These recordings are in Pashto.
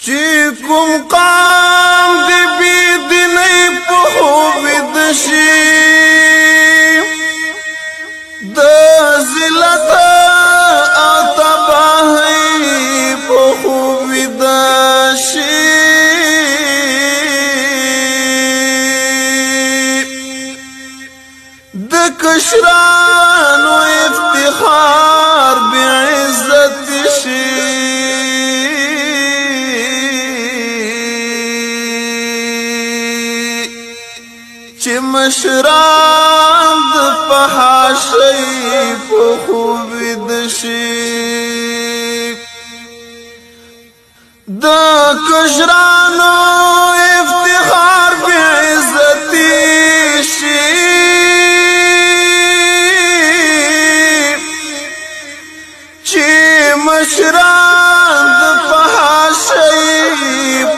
چې کوم قام دی بی دیني په خوب دشي د ذلت او تباہی په خوب دشي د کشرانو افتخار بعزت شي چې مشران د فحاشۍ په خوب دشي د کشرانو افتخار بعزت شي چې مشران د فحاشۍ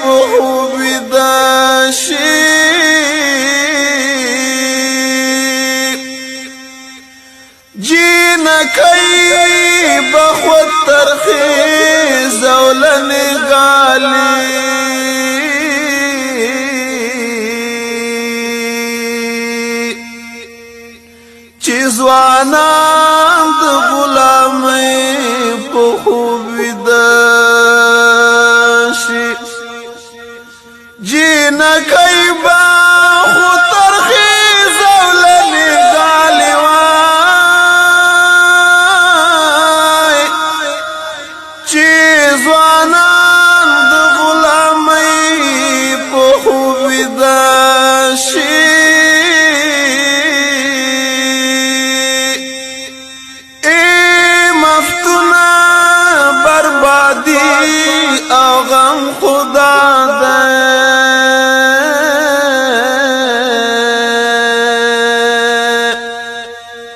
په خوب دشي کئی بخوت ترخیز اولن غالی چیزوانان د غلامی په خوب دشي جین کئی بخوت ترخیز اولن غالی ځوانان د غلامۍ په خوب دشي ای مفتونه بربادي او غم خدا ده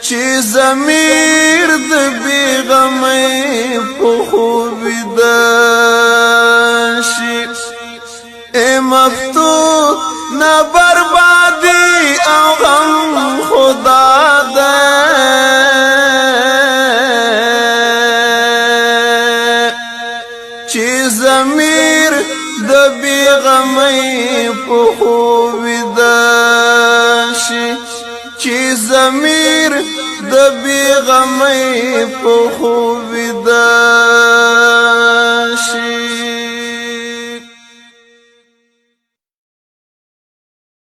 چې ضمیر د بیغمۍ په خوب دشي ای مفتون نه بربادي او غم خدا ده چې ضمیر د بیغمۍ په خوب دشي چې ضمیر د بیغمۍ په خوب دشي